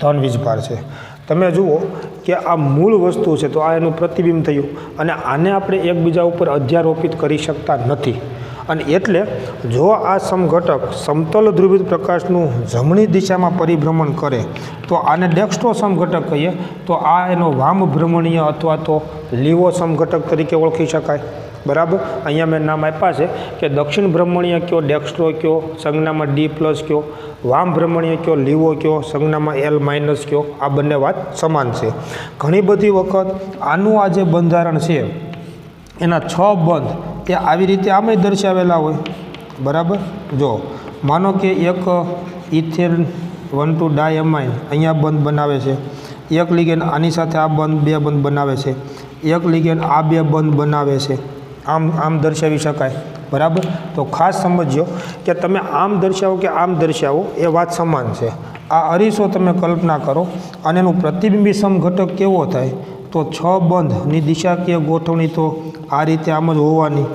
ધન વીજભાર છે. તમે જુઓ કે આ મૂળ વસ્તુ છે તો આ એનું પ્રતિબિંબ થયું, અને આને આપણે એકબીજા ઉપર અધ્યારોપિત કરી શકતા નથી. અને એટલે જો આ સમઘટક સમતલ ધ્રુવિત પ્રકાશનું જમણી દિશામાં પરિભ્રમણ કરે તો આને ડેક્સ્ટ્રો સમઘટક કહીએ. તો આ એનો વામ ભ્રમણીય અથવા તો લીવો સમઘટક તરીકે ઓળખી શકાય. બરાબર. અહીંયા મેં નામ આપ્યા છે કે દક્ષિણ ભ્રમણીય કયો, ડેક્સ્ટ્રો કયો, સંજ્ઞામાં D+ કયો, વામ ભ્રમણીય કયો, લીવો કયો, સંજ્ઞામાં L- કયો. આ બંને વાત સમાન છે. ઘણી બધી વખત આનું આ જે બંધારણ છે એના 6 બંધ એ આવી રીતે આમે દર્શાવેલા હોય. બરાબર. જો માનો કે એક ઇથેન 1,2 ડાયમાઇન અહીંયા બંધ બનાવે છે, એક લિગેન્ડ આની સાથે આ બંધ, બે બંધ બનાવે છે, એક લિગેન્ડ આ બે બંધ બનાવે છે. આમ દર્શાવી શકાય. બરાબર. તો ખાસ સમજજો કે તમે આમ દર્શાવો કે આમ દર્શાવો એ વાત સમાન છે. આ અરીસો તમે કલ્પના કરો અને એનું પ્રતિબિંબી સમઘટક કેવો થાય તો 6 બંધની દિશાકીય ગોઠવણી તો આ રીતે આમ જ હોવાની.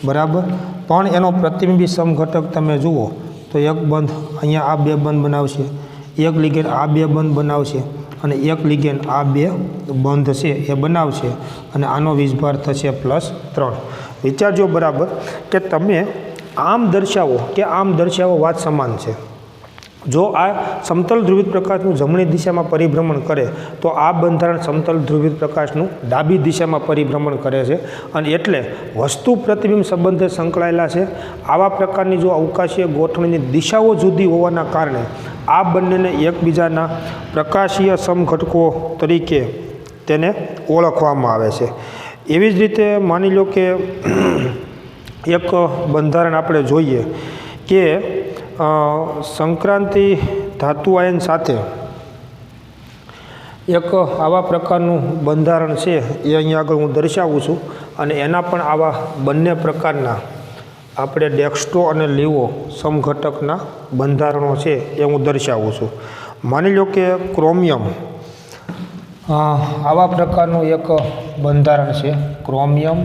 બરાબર. પણ એનો પ્રતિબિંબી સમઘટક તમે જુઓ તો એક બંધ અહીંયા આ બે બંધ બનાવશે, એક લિગેન્ડ આ બે બંધ બનાવશે, અને એક લિગેન્ડ આ બે બંધ છે એ બનાવશે, અને આનો વીજભાર થશે +3. વિચારજો. બરાબર કે તમે આમ દર્શાવો કે આમ દર્શાવો વાત સમાન છે. જો આ સમતલ ધ્રુવિત પ્રકાશનું જમણી દિશામાં પરિભ્રમણ કરે તો આ બંધારણ સમતલ ધ્રુવિત પ્રકાશનું ડાબી દિશામાં પરિભ્રમણ કરે છે, અને એટલે વસ્તુ પ્રતિબિંબ સંબંધે સંકળાયેલા છે. આવા પ્રકારની જો અવકાશીય ગોઠવણીની દિશાઓ જુદી હોવાના કારણે આ બંનેને એકબીજાના પ્રકાશીય સમઘટકો તરીકે તેને ઓળખવામાં આવે છે. એવી જ રીતે માની લો કે એક બંધારણ આપણે જોઈએ કે સંક્રાંતિ ધાતુ આયન સાથે એક આવા પ્રકારનું બંધારણ છે એ અહીંયા આગળ હું દર્શાવું છું, અને એના પણ આવા બંને પ્રકારના આપણે ડેક્સ્ટ્રો અને લીવો સમઘટકના બંધારણો છે એ હું દર્શાવું છું. માની લો કે ક્રોમિયમ આવા પ્રકારનું એક બંધારણ છે, ક્રોમિયમ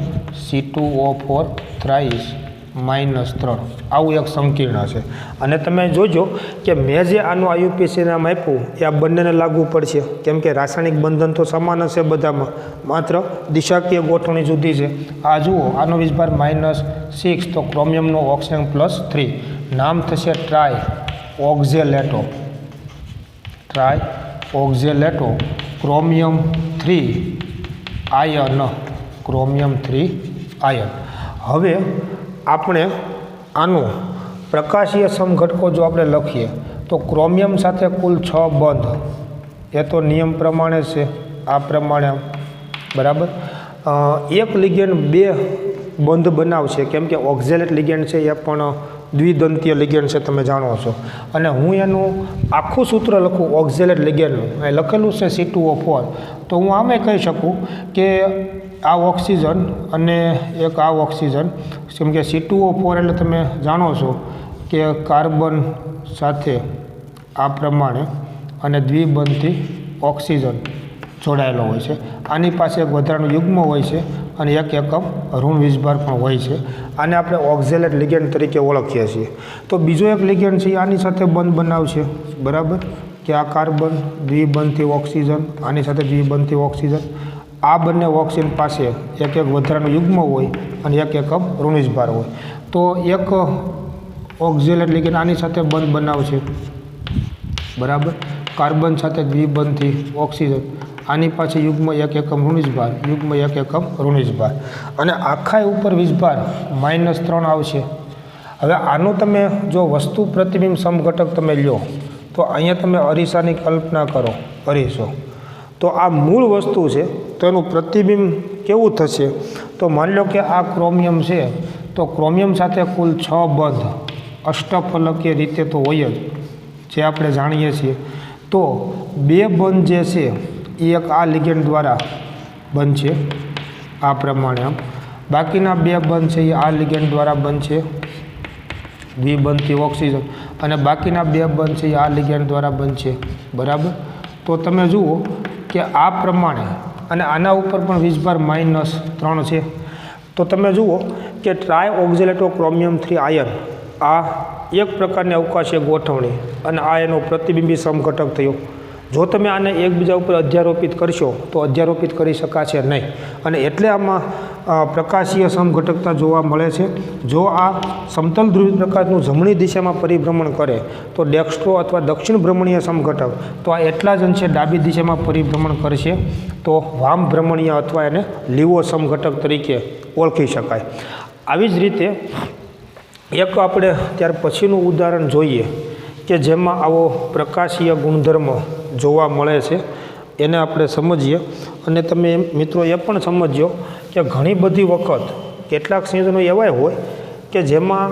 C2O4 થ્રાઇસ -3 આવું એક સંકીર્ણ છે. અને તમે જોજો કે મેં જે આનું IUPAC નામ આપ્યું એ આ બંનેને લાગુ પડશે, કેમ કે રાસાયણિક બંધન તો સમાન હશે બધામાં, માત્ર દિશાકીય ગોઠવણી જુદી છે. આ જુઓ આનો વીજભાર -6 તો ક્રોમિયમનો ઓક્સિજન +3 નામ થશે ટ્રાય ઓક્ઝેલેટો ક્રોમિયમ 3 આયન. હવે આપણે આનું પ્રકાશીય સમઘટકો જો આપણે લખીએ તો ક્રોમિયમ સાથે કુલ 6 બંધ એ તો નિયમ પ્રમાણે છે આ પ્રમાણે. બરાબર. એક લિગેન્ડ 2 બંધ બનાવશે, કેમ કે ઓક્ઝેલેટ લિગેન્ડ છે એ પણ દ્વિદંતીય લિગેન્ડ છે, તમે જાણો છો. અને હું એનું આખું સૂત્ર લખું ઓક્ઝેલેટ લિગેન્ડનું, એ લખેલું છે C2O4, તો હું આમે કહી શકું કે આ ઓક્સિજન અને એક આ ઓક્સિજન, કેમ કે C2O4 એટલે તમે જાણો છો કે કાર્બન સાથે આ પ્રમાણે અને દ્વિબંધી ઓક્સિજન જોડાયેલો હોય છે. આની પાસે એક વધારાનું યુગ્મ હોય છે અને એક એકમ ઋણ વીજભાર પણ હોય છે. આને આપણે ઓક્ઝેલેટ લિગેન્ડ તરીકે ઓળખીએ છીએ. તો બીજો એક લિગેન્ડ છે આની સાથે બંધ બનાવશે. બરાબર. કે આ કાર્બન દ્વિબંધી ઓક્સિજન, આની સાથે દ્વિબંધી ઓક્સિજન, આ બંને ઓક્સિજન પાસે એક વધારાનું યુગ્મ હોય અને એક એકમ ઋણ વીજભાર હોય. તો એક ઓક્ઝેલેટ લિગેન્ડ આની સાથે બંધ બનાવશે. બરાબર. કાર્બન સાથે દ્વિબંધી ઓક્સિજન, આની પાસે યુગ્મ એક એકમ ઋણ વીજભાર, યુગ્મ એક એકમ ઋણ વીજભાર, અને આખા ઉપર વીજભાર -3 આવશે. હવે આનું તમે જો વસ્તુ પ્રતિબિંબ સમઘટક તમે લ્યો તો અહીંયા તમે અરીસાની કલ્પના કરો, અરીસો, તો આ મૂળ વસ્તુ છે તો એનું પ્રતિબિંબ કેવું થશે? તો માની લો કે આ ક્રોમિયમ છે, તો ક્રોમિયમ સાથે કુલ 6 બંધ અષ્ટફલકીય રીતે તો હોય જ, જે આપણે જાણીએ છીએ. તો 2 બંધ જે છે એ એક આ લિગેન્ડ દ્વારા બનશે આ પ્રમાણે. આમ બાકીના બે બંધ છે એ આ લિગેન્ડ દ્વારા બનશે, દ્વિબંધથી ઓક્સિજન, અને બાકીના બે બંધ છે એ આ લિગેન્ડ દ્વારા બનશે, બરાબર. તો તમે જુઓ કે આ પ્રમાણે, અને આના ઉપર પણ વીજભાર -3 છે. તો તમે જુઓ કે ટ્રાય ઓક્ઝેલેટો ક્રોમિયમ 3 આયન આ એક પ્રકારની અવકાશીય ગોઠવણી, અને આ એનો પ્રતિબિંબી સમઘટક થયો. જો તમે આને એકબીજા ઉપર અધ્યારોપિત કરશો તો અધ્યારોપિત કરી શકાશે નહીં, અને એટલે આમાં પ્રકાશીય સમઘટકતા જોવા મળે છે. જો આ સમતલ ધ્રુવિત પ્રકાશનું જમણી દિશામાં પરિભ્રમણ કરે તો ડેક્સ્ટ્રો અથવા દક્ષિણ ભ્રમણીય સમઘટક, તો આ એટલા જ અંશે ડાબી દિશામાં પરિભ્રમણ કરશે તો વામ ભ્રમણીય અથવા એને લીવો સમઘટક તરીકે ઓળખી શકાય. આવી જ રીતે એક આપણે ત્યાર પછીનું ઉદાહરણ જોઈએ કે જેમાં આવો પ્રકાશીય ગુણધર્મ જોવા મળે છે, એને આપણે સમજીએ. અને તમે મિત્રો એ પણ સમજ્યો કે ઘણી બધી વખત કેટલાક સંયોજનો એવા હોય કે જેમાં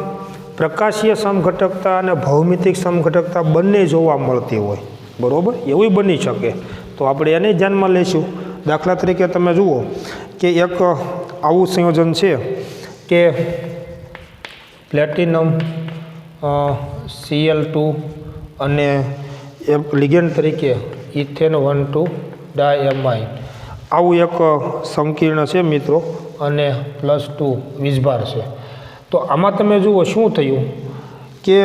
પ્રકાશીય સમઘટકતા અને ભૌમિતિક સમઘટકતા બંને જોવા મળતી હોય, બરાબર. એવું બની શકે, તો આપણે એને ધ્યાનમાં લઈશું. દાખલા તરીકે તમે જુઓ કે એક આવું સંયોજન છે કે પ્લેટિનમ Cl2 અને લિગેન્ડ તરીકે ઇથેન 1,2 ડાયમાઇન, આવું એક સંકીર્ણ છે મિત્રો, અને +2 વીજભાર છે. તો આમાં તમે જુઓ શું થયું કે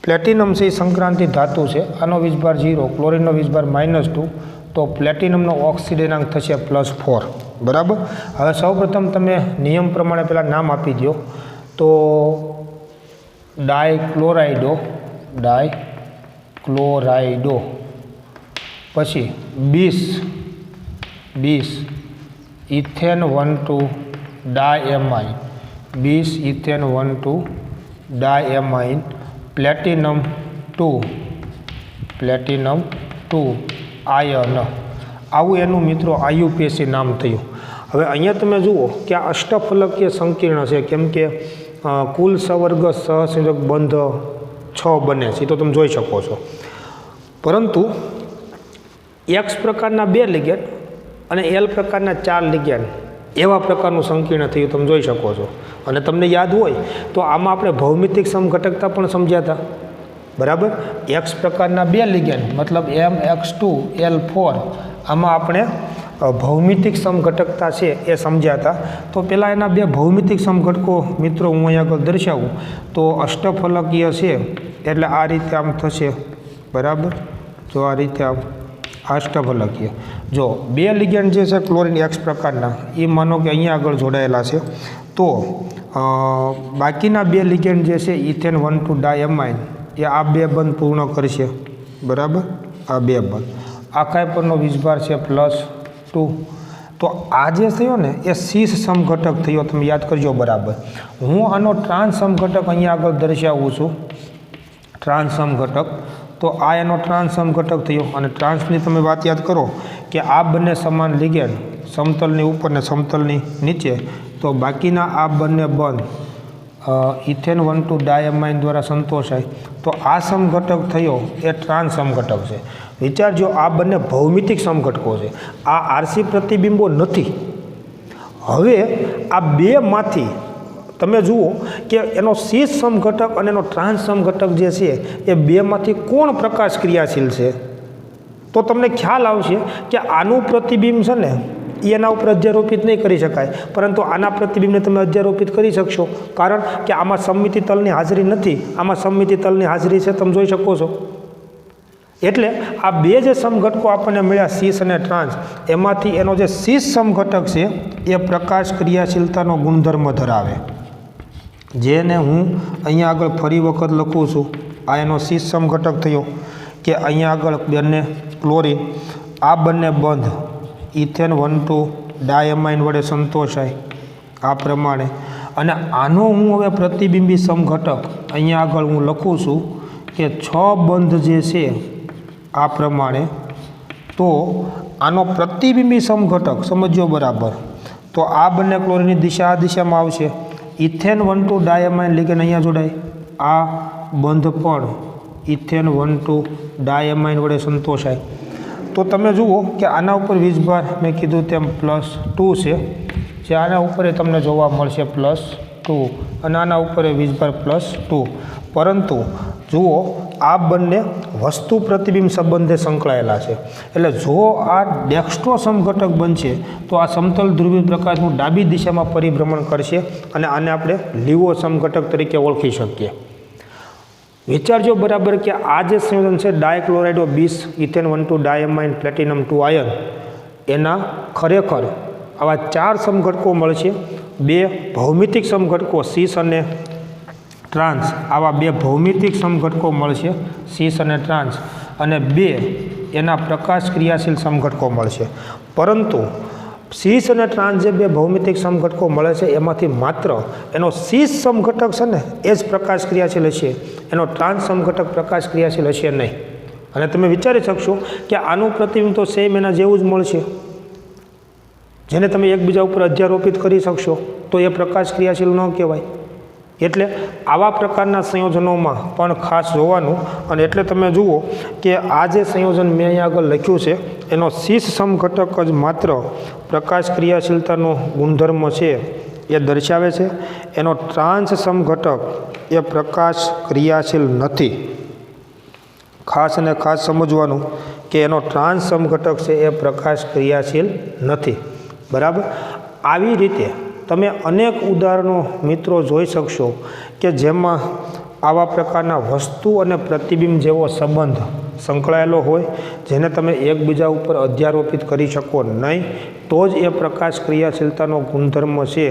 પ્લેટિનમ છે એ સંક્રાંતિ ધાતુ છે, આનો વીજભાર 0, ક્લોરિનનો વીજભાર -2, તો પ્લેટિનમનો ઓક્સિડેનાંક થશે +4, બરાબર. હવે સૌપ્રથમ તમે નિયમ પ્રમાણે પહેલાં નામ આપી દો. તો ડાયક્લોરાઇડો, પછી બીસ ઇથેન 1,2 ડાયમાઇન, ઇથેન 1,2 ડાયમાઇન, પ્લેટિનમ 2 આયન, આવું એનું મિત્રો IUPAC નામ થયું. હવે અહીંયા તમે જુઓ કે આ અષ્ટફલકીય સંકીર્ણ છે, કેમ કે કુલ સવર્ગ સહસંયોજક બંધ 6 બને છે, તો તમે જોઈ શકો છો. પરંતુ X પ્રકારના 2 લિગેન્ડ અને L પ્રકારના 4 લિગેન્ડ એવા પ્રકારનું સંકીર્ણ થયું, તમે જોઈ શકો છો. અને તમને યાદ હોય તો આમાં આપણે ભૌમિતિક સમઘટકતા પણ સમજ્યા હતા, બરાબર. X પ્રકારના 2 લિગેન્ડ મતલબ MX2L4, આમાં આપણે ભૌમિતિક સમઘટકતા છે એ સમજ્યા હતા. તો પહેલાં એના 2 ભૌમિતિક સમઘટકો મિત્રો હું અહીંયા આગળ દર્શાવું તો અષ્ટફલકીય છે એટલે આ રીતે આમ થશે, બરાબર. જો આ રીતે આમ અષ્ટફલકીય, જો 2 લિગેન્ડ જે છે ક્લોરિન X પ્રકારના એ માનો કે અહીંયા આગળ જોડાયેલા છે, તો બાકીના 2 લિગેન્ડ જે છે ઇથેન 1,2 ડાયમાઇન એ આ 2 બંધ પૂર્ણ કરશે, બરાબર. આ 2 બંધ આખા પરનો વીજભાર છે +2. તો આ જે થયો ને એ સીસ સમઘટક થયો, તમે યાદ કરજો, બરાબર. હું આનો ટ્રાન્સ સમઘટક અહીંયા આગળ દર્શાવું છું, ટ્રાન્સ સમઘટક. તો આ એનો ટ્રાન્સ સમઘટક થયો, અને ટ્રાન્સની તમે વાત યાદ કરો કે આ બંને સમાન લિગેન્ડ સમતલની ઉપર ને સમતલની નીચે, તો બાકીના આ બંને બંધ ઇથેન 1,2 ડાયમાઇન દ્વારા સંતોષાય, તો આ સમઘટક થયો એ ટ્રાન્સ સમઘટક છે. વિચારજો, આ બંને ભૌમિતિક સમઘટકો છે, આ RC પ્રતિબિંબો નથી. હવે આ બેમાંથી તમે જુઓ કે એનો સીસ સમઘટક અને એનો ટ્રાન્સ સમઘટક જે છે એ બેમાંથી કોણ પ્રકાશ ક્રિયાશીલ છે, તો તમને ખ્યાલ આવશે કે આનું પ્રતિબિંબ છે ને એના ઉપર અધ્યારોપિત નહીં કરી શકાય, પરંતુ આના પ્રતિબિંબને તમે અધ્યારોપિત કરી શકશો, કારણ કે આમાં સમમિતિ તલની હાજરી નથી, આમાં સમમિતિ તલની હાજરી છે, તમે જોઈ શકો છો. એટલે આ 2 જે સમઘટકો આપણને મળ્યા સીસ અને ટ્રાન્સ, એમાંથી એનો જે સીસ સમઘટક છે એ પ્રકાશ ક્રિયાશીલતાનો ગુણધર્મ ધરાવે, જેને હું અહીંયા આગળ ફરી વખત લખું છું. આ એનો સીસ સમઘટક થયો કે અહીંયા આગળ બંને ક્લોરિન, આ બંને બંધ ઇથેન 1,2 ડાયમાઇન વડે સંતોષાય આ પ્રમાણે. અને આનો હું હવે પ્રતિબિંબી સમઘટક અહીંયા આગળ હું લખું છું કે 6 બંધ જે છે આ પ્રમાણે. તો આનો પ્રતિબિંબી સમઘટક સમજો, બરાબર. તો આ બંને ક્લોરિનની દિશા આ દિશામાં આવશે, ઇથેન 1,2 ડાયમાઇન લિગેન્ડ અહીંયા જોડાય, આ બંધ પણ ઇથેન 1,2 ડાયમાઇન વડે સંતોષાય. તો તમે જુઓ કે આના ઉપર વીજભાર મેં કીધું તેમ +2 છે, જે આના ઉપર તમને જોવા મળશે +2 અને આના ઉપર વીજભાર +2, પરંતુ જુઓ આ બંને વસ્તુ પ્રતિબિંબ સંબંધે સંકળાયેલા છે. એટલે જો આ ડેક્સ્ટ્રો સમઘટક બનશે તો આ સમતલ ધ્રુવીય પ્રકાશનું ડાબી દિશામાં પરિભ્રમણ કરશે અને આને આપણે લીવો સમઘટક તરીકે ઓળખી શકીએ. વિચારજો બરાબર કે આ જે સંયોજન છે ડાયક્લોરાઇડ ઓફ 20 ઇથેન 1,2 ડાયમાઇન પ્લેટિનમ 2 આયન, એના ખરેખર આવા 4 સમઘટકો મળશે. 2 ભૌમિતિક સમઘટકો સીસ અને ટ્રાન્સ, આવા 2 ભૌમિતિક સમઘટકો મળશે સીસ અને ટ્રાન્સ, અને 2 એના પ્રકાશ ક્રિયાશીલ સમઘટકો મળશે. પરંતુ સીસ અને ટ્રાન્સ જે 2 ભૌમિતિક સમઘટકો મળે છે એમાંથી માત્ર એનો સીસ સમઘટક છે ને એ જ પ્રકાશ ક્રિયાશીલ હશે, એનો ટ્રાન્સ સમઘટક પ્રકાશ ક્રિયાશીલ હશે નહીં. અને તમે વિચારી શકશો કે આનું પ્રતિબિંબ તો સેમ એના જેવું જ મળશે, જેને તમે એકબીજા ઉપર અધ્યારોપિત કરી શકશો, તો એ પ્રકાશ ક્રિયાશીલ ન કહેવાય. એટલે આવા પ્રકારના સંયોજનોમાં પણ ખાસ જોવાનું. અને એટલે તમે જુઓ કે આ જે સંયોજન મેં અહીંયા આગળ લખ્યું છે એનો સીસ સમઘટક જ માત્ર પ્રકાશ ક્રિયાશીલતાનો ગુણધર્મ છે એ દર્શાવે છે. એનો ટ્રાન્સ સમઘટક એ પ્રકાશ ક્રિયાશીલ નથી. ખાસ અને ખાસ સમજવાનું કે એનો ટ્રાન્સ સમઘટક છે એ પ્રકાશ ક્રિયાશીલ નથી. બરાબર. આવી રીતે તમે અનેક ઉદાહરણો મિત્રો જોઈ શકશો કે જેમાં આવા પ્રકારના વસ્તુ અને પ્રતિબિંબ જેવો સંબંધ સંકળાયેલો હોય, જેને તમે એકબીજા ઉપર અધ્યારોપિત કરી શકો નહીં, તો જ એ પ્રકાશ ક્રિયાશીલતાનો ગુણધર્મ છે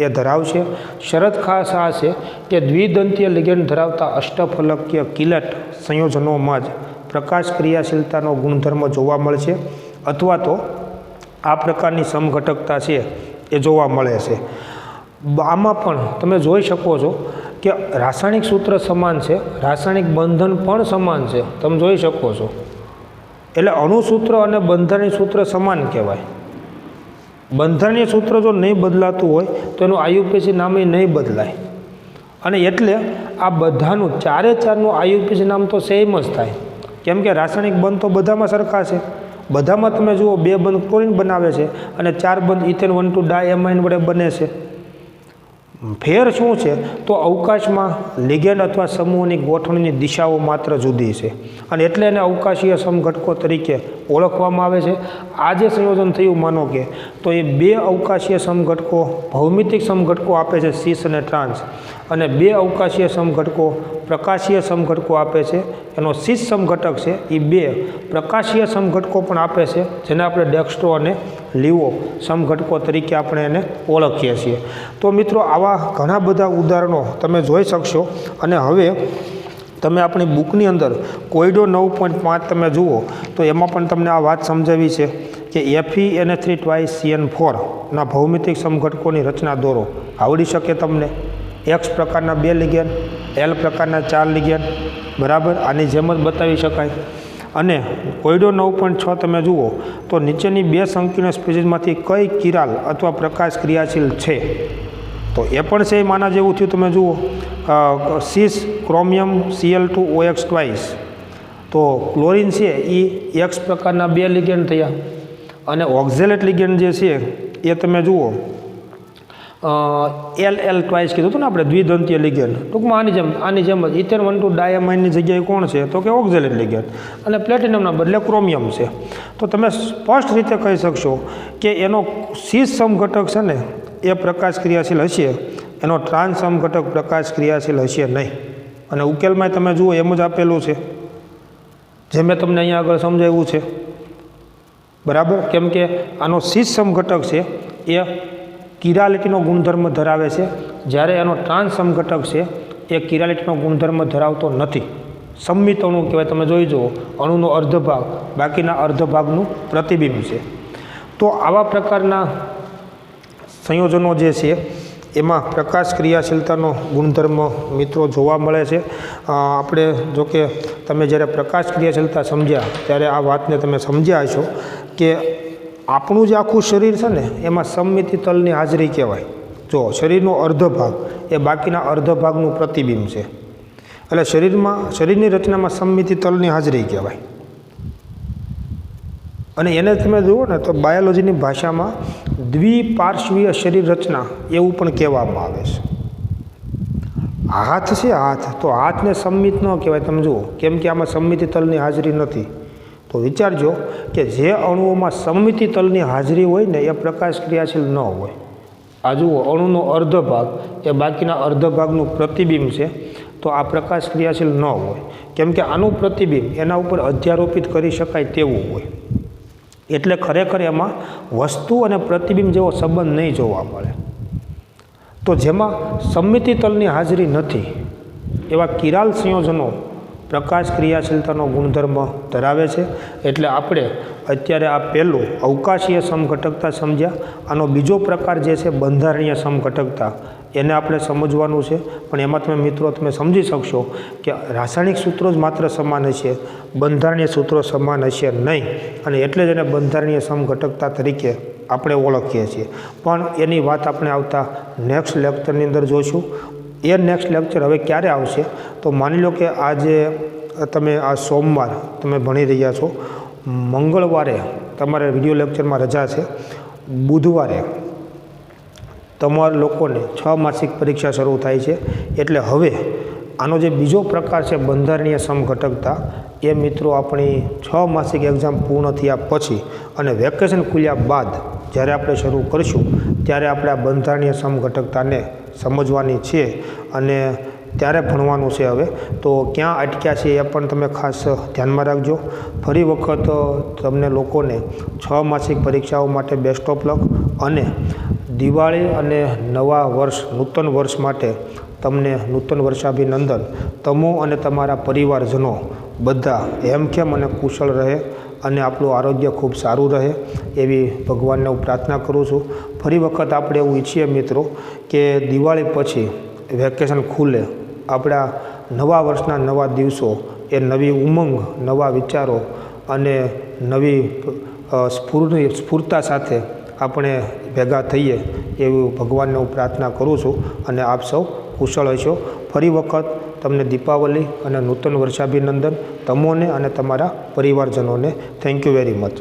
એ ધરાવશે. શરત ખાસ આ છે કે દ્વિદંતીય લિગેન્ડ ધરાવતા અષ્ટફલકીય કિલેટ સંયોજનોમાં જ પ્રકાશ ક્રિયાશીલતાનો ગુણધર્મ જોવા મળશે, અથવા તો આ પ્રકારની સમઘટકતા છે એ જોવા મળે છે. આમાં પણ તમે જોઈ શકો છો કે રાસાયણિક સૂત્ર સમાન છે, રાસાયણિક બંધન પણ સમાન છે, તમે જોઈ શકો છો. એટલે અણુસૂત્ર અને બંધનીય સૂત્ર સમાન કહેવાય. બંધનીય સૂત્ર જો નહીં બદલાતું હોય તો એનું આયુપીસી નામ નહીં બદલાય. અને એટલે આ બધાનું 4 આયુપીસી નામ તો સેમ જ થાય, કેમ કે રાસાયણિક બંધ તો બધામાં સરખા છે. બધામાં તમે જુઓ 2 બંધ ક્લોરીન બનાવે છે અને 4 બંધ ઇથેન 1,2 ડાયમાઇન વડે બને છે. ફેર શું છે? તો અવકાશમાં લિગેન્ડ અથવા સમૂહની ગોઠવણીની દિશાઓ માત્ર જુદી છે, અને એટલે એને અવકાશીય સમઘટકો તરીકે ઓળખવામાં આવે છે. આ જે સંયોજન થયું માનો કે, તો એ 2 અવકાશીય સમઘટકો ભૌમિતિક સમઘટકો આપે છે સીસ અને ટ્રાન્સ, અને 2 અવકાશીય સમઘટકો પ્રકાશીય સમઘટકો આપે છે. એનો સીસ સમઘટક છે એ 2 પ્રકાશીય સમઘટકો પણ આપે છે, જેને આપણે ડેક્સ્ટ્રો અને લીવો સમઘટકો તરીકે આપણે એને ઓળખીએ છીએ. તો મિત્રો આવા ઘણા બધા ઉદાહરણો તમે જોઈ શકશો. અને હવે તમે આપણી બુકની અંદર કોયડો 9.5 તમે જુઓ તો એમાં પણ તમને આ વાત સમજાવી છે કે FeNH3 ના ભૌમિતિક સમઘટકોની રચના દોરો. આવડી શકે તમને. X પ્રકારના 2 લિગેન્ડ, L પ્રકારના 4 લિગેન્ડ, બરાબર, આની જેમ જ બતાવી શકાય. અને કોયડો 9.6 તમે જુઓ તો નીચેની 2 સંકીર્ણ સ્પીસીઝમાંથી કઈ કિરાલ અથવા પ્રકાશ ક્રિયાશીલ છે? તો એ પણ છે માના જેવું થયું. તમે જુઓ સીસ ક્રોમિયમ Cl2OX ટ્વાઇસ, તો ક્લોરીન છે એ X પ્રકારના 2 લિગેન્ડ થયા, અને ઓક્ઝેલેટ લિગેન્ડ જે છે એ તમે જુઓ LL ટ્વાઇસ કીધું હતું ને આપણે, દ્વિદંતીય લિગેન્ડ. ટૂંકમાં આની જેમ જ ઇથેન 1,2 ડાયમાઇનની જગ્યાએ કોણ છે? તો કે ઓક્ઝેલેટ લિગેન્ડ, અને પ્લેટિનમના બદલે ક્રોમિયમ છે. તો તમે સ્પષ્ટ રીતે કહી શકશો કે એનો સીસ સમઘટક છે ને એ પ્રકાશ ક્રિયાશીલ હશે, એનો ટ્રાન્સ સમઘટક પ્રકાશ ક્રિયાશીલ હશે નહીં. અને ઉકેલમાં તમે જુઓ એમ જ આપેલું છે, જે મેં તમને અહીંયા આગળ સમજાવ્યું છે. બરાબર. કેમ કે આનો સીસ સમઘટક છે એ કિરાલિટીનો ગુણધર્મ ધરાવે છે, જ્યારે એનો ટ્રાન્સ સમઘટક છે એ કિરાલિટીનો ગુણધર્મ ધરાવતો નથી. સંમિત અણુ કહેવાય. તમે જોઈ જુઓ, અણુનો અર્ધ ભાગ બાકીના અર્ધ ભાગનું પ્રતિબિંબ છે. તો આવા પ્રકારના સંયોજનો જે છે એમાં પ્રકાશ ક્રિયાશીલતાનો ગુણધર્મ મિત્રો જોવા મળે છે. આપણે જોકે તમે જ્યારે પ્રકાશ ક્રિયાશીલતા સમજ્યા ત્યારે આ વાતને તમે સમજ્યા છો કે આપણું જે આખું શરીર છે ને એમાં સમમિતિ તલની હાજરી કહેવાય. જો શરીરનો અર્ધ ભાગ એ બાકીના અર્ધ ભાગનું પ્રતિબિંબ છે, એટલે શરીરની રચનામાં સમમિતિ તલની હાજરી કહેવાય. અને એને તમે જુઓ ને તો બાયોલોજીની ભાષામાં દ્વિપાર્શ્વીય શરીર રચના એવું પણ કહેવામાં આવે છે. હાથ છે, હાથ, તો હાથને સંમિત ન કહેવાય. તમે જુઓ, કેમ કે આમાં સમમિતિ તલની હાજરી નથી. તો વિચારજો કે જે અણુઓમાં સમમિતિ તલની હાજરી હોય ને એ પ્રકાશ ક્રિયાશીલ ન હોય. આ જુઓ, અણુનો અર્ધ ભાગ એ બાકીના અર્ધ ભાગનું પ્રતિબિંબ છે, તો આ પ્રકાશ ક્રિયાશીલ ન હોય. કેમ કે આનું પ્રતિબિંબ એના ઉપર અધ્યારોપિત કરી શકાય તેવું હોય. એટલે ખરેખર એમાં વસ્તુ અને પ્રતિબિંબ જેવો સંબંધ નહીં જોવા મળે. તો જેમાં સમમિતિ તલની હાજરી નથી એવા કિરાલ સંયોજનો પ્રકાશ ક્રિયાશીલતાનો ગુણધર્મ ધરાવે છે. એટલે આપણે અત્યારે આ પહેલું અવકાશીય સમઘટકતા સમજ્યા. આનો બીજો પ્રકાર જે છે બંધારણીય સમઘટકતા, એને આપણે સમજવાનું છે. પણ એમાં તમે મિત્રો તમે સમજી શકશો કે રાસાયણિક સૂત્રો જ માત્ર સમાન હશે, બંધારણીય સૂત્રો સમાન હશે નહીં, અને એટલે જ એને બંધારણીય સમઘટકતા તરીકે આપણે ઓળખીએ છીએ. પણ એની વાત આપણે આવતા નેક્સ્ટ લેક્ચરની અંદર જોઈશું. એ નેક્સ્ટ લેક્ચર હવે ક્યારે આવશે તો માની લો કે આજે તમે આ સોમવાર તમે ભણી રહ્યા છો, મંગળવારે તમારે વિડીયો લેક્ચરમાં રજા છે, બુધવારે તમારા લોકોને 6 માસિક પરીક્ષા શરૂ થાય છે. એટલે હવે આનો જે બીજો પ્રકાર છે બંધારણીય સમઘટકતા, એ મિત્રો આપણી 6 માસિક એક્ઝામ પૂર્ણ થયા પછી અને વેકેશન ખુલ્યા બાદ જ્યારે આપણે શરૂ કરીશું ત્યારે આપણે આ બંધારણીય સમઘટકતાને સમજવાની છે અને ત્યારે ભણવાનું છે. હવે તો ક્યાં અટક્યા છે એ પણ તમે ખાસ ધ્યાનમાં રાખજો. ફરી વખત તમને લોકોને 6 માસિક પરીક્ષાઓ માટે બેસ્ટ ઓફ લક, અને દિવાળી અને નવા વર્ષ નૂતન વર્ષ માટે તમને નૂતન વર્ષાભિનંદન. તમો અને તમારા પરિવારજનો બધા હેમખેમ અને કુશળ રહે અને આપણું આરોગ્ય ખૂબ સારું રહે એવી ભગવાનને હું પ્રાર્થના કરું છું. ફરી વખત આપણે એવું ઈચ્છીએ મિત્રો કે દિવાળી પછી વેકેશન ખુલે, આપણા નવા વર્ષના નવા દિવસો એ નવી ઉમંગ, નવા વિચારો અને નવી સ્ફૂર્તા સાથે આપણે ભેગા થઈએ એવું ભગવાનને હું પ્રાર્થના કરું છું. અને આપ સૌ કુશળ હશો. ફરી વખત તમને દીપાવલી અને નૂતન વર્ષાભિનંદન તમોને અને તમારા પરિવારજનોને. Thank you very much.